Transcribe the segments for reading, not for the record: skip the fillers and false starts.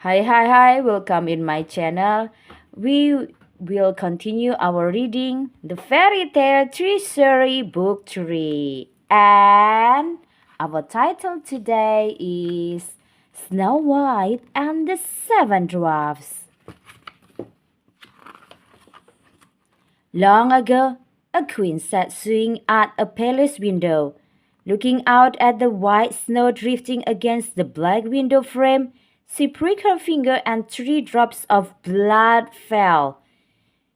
Hi, welcome in my channel. We will continue our reading the fairy tale treasury book 3. And our title today is Snow White and the Seven Dwarfs. Long ago, a queen sat sewing at a palace window. Looking out at the white snow drifting against the black window frame, she pricked her finger and 3 drops of blood fell.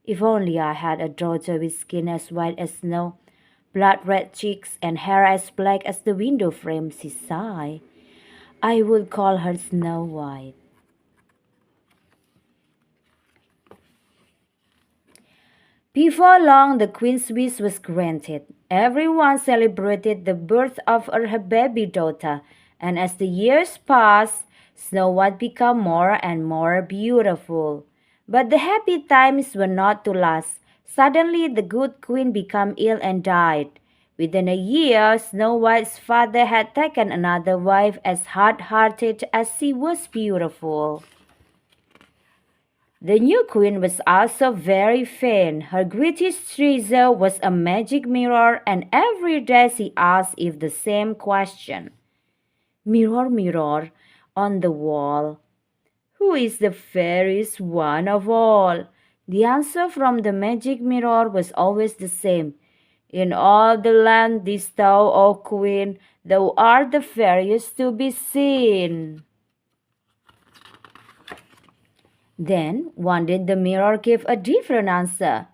If only I had a daughter with skin as white as snow, blood-red cheeks, and hair as black as the window frame, she sighed. I would call her Snow White. Before long, the queen's wish was granted. Everyone celebrated the birth of her baby daughter, and as the years passed, Snow White became more and more beautiful. But the happy times were not to last. Suddenly, the good queen became ill and died. Within a year, Snow White's father had taken another wife as hard-hearted as she was beautiful. The new queen was also very vain. Her greatest treasure was a magic mirror, and every day she asked it the same question. Mirror, mirror on the wall, who is the fairest one of all? The answer from the magic mirror was always the same. In all the land this thou, O queen, thou art the fairest to be seen. Then one day the mirror gave a different answer.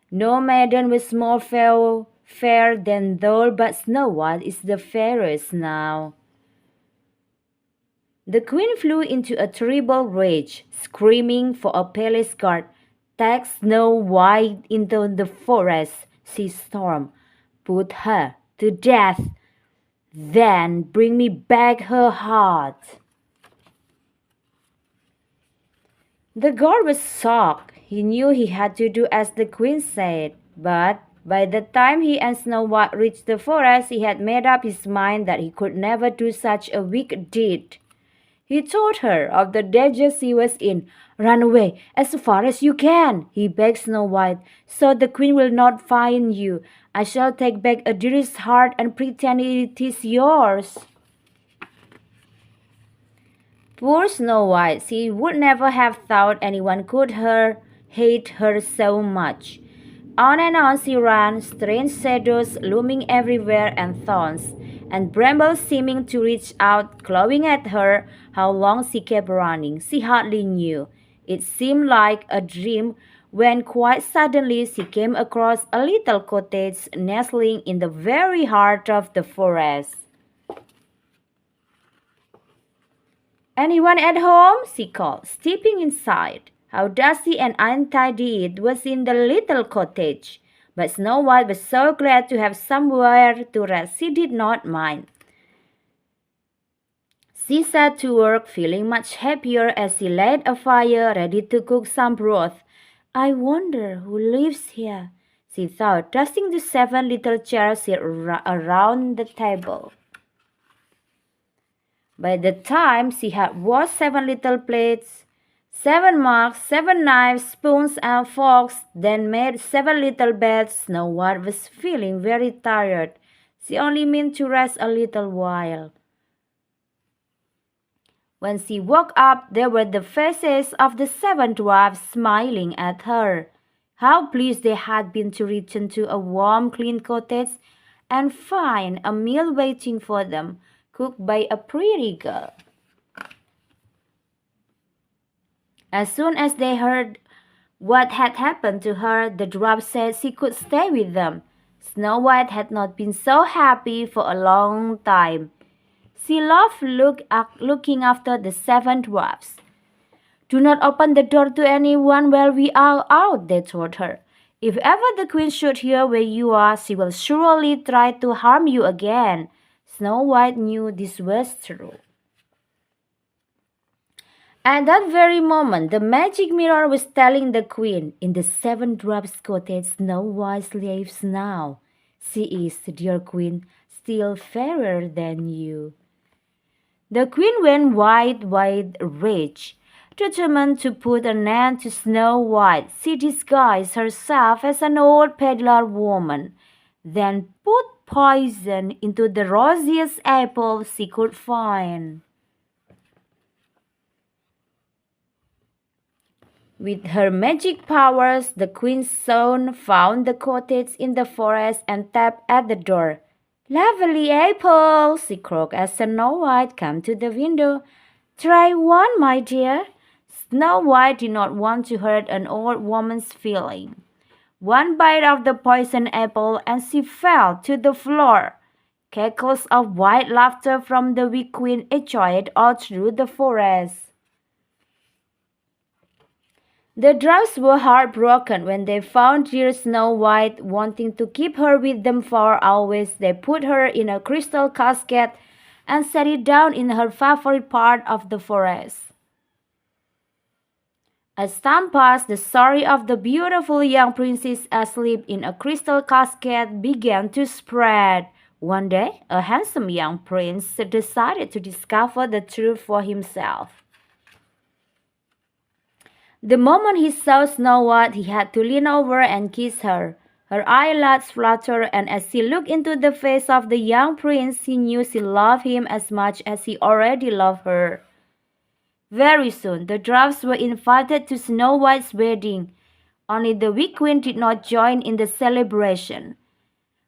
No maiden was more fair than thou, but Snow White is the fairest now. The queen flew into a terrible rage, screaming for a palace guard. Take Snow White into the forest, she stormed. Put her to death, then bring me back her heart. The guard was shocked. He knew he had to do as the queen said, but by the time he and Snow White reached the forest, he had made up his mind that he could never do such a wicked deed. He told her of the danger she was in. Run away as far as you can, he begged Snow White, so the queen will not find you. I shall take back a dearest heart and pretend it is yours. Poor Snow White, she would never have thought anyone could hate her so much. On and on she ran, strange shadows looming everywhere and thorns and brambles seeming to reach out, clawing at her. How long she kept running, she hardly knew. It seemed like a dream when quite suddenly she came across a little cottage nestling in the very heart of the forest. Anyone at home? She called, stepping inside. How dusty and untidy it was in the little cottage. But Snow White was so glad to have somewhere to rest she did not mind. She set to work, feeling much happier as she laid a fire ready to cook some broth. I wonder who lives here, she thought, dusting the 7 little chairs around the table. By the time she had washed 7 little plates, 7 mugs, 7 knives, spoons, and forks, then made 7 little beds, Snow White was feeling very tired. She only meant to rest a little while. When she woke up, there were the faces of the 7 dwarfs smiling at her. How pleased they had been to return to a warm, clean cottage and find a meal waiting for them, cooked by a pretty girl. As soon as they heard what had happened to her, the dwarf said she could stay with them. Snow White had not been so happy for a long time. She loved looking after the 7 dwarfs. Do not open the door to anyone while we are out, they told her. If ever the queen should hear where you are, she will surely try to harm you again. Snow White knew this was true. At that very moment, the magic mirror was telling the queen, in the 7 dwarfs' cottage Snow White lives now. She is, dear queen, still fairer than you. The queen went white with rage. Determined to put an end to Snow White, she disguised herself as an old peddler woman, then put poison into the rosiest apple she could find. With her magic powers, the queen soon found the cottage in the forest and tapped at the door. "Lovely apple," she croaked as Snow White came to the window. "Try one, my dear." Snow White did not want to hurt an old woman's feeling. One bite of the poisoned apple and she fell to the floor. Cackles of wild laughter from the weak queen echoed all through the forest. The dwarfs were heartbroken when they found dear Snow White. Wanting to keep her with them for always, they put her in a crystal casket and set it down in her favorite part of the forest. As time passed, the story of the beautiful young princess asleep in a crystal casket began to spread. One day, a handsome young prince decided to discover the truth for himself. The moment he saw Snow White, he had to lean over and kiss her. Her eyelids fluttered, and as he looked into the face of the young prince, he knew she loved him as much as he already loved her. Very soon, the dwarfs were invited to Snow White's wedding. Only the weak queen did not join in the celebration.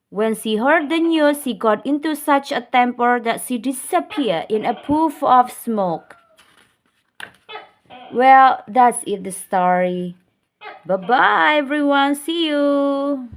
When she heard the news, she got into such a temper that she disappeared in a puff of smoke. Well, that's it, the story. Bye-bye, everyone. See you.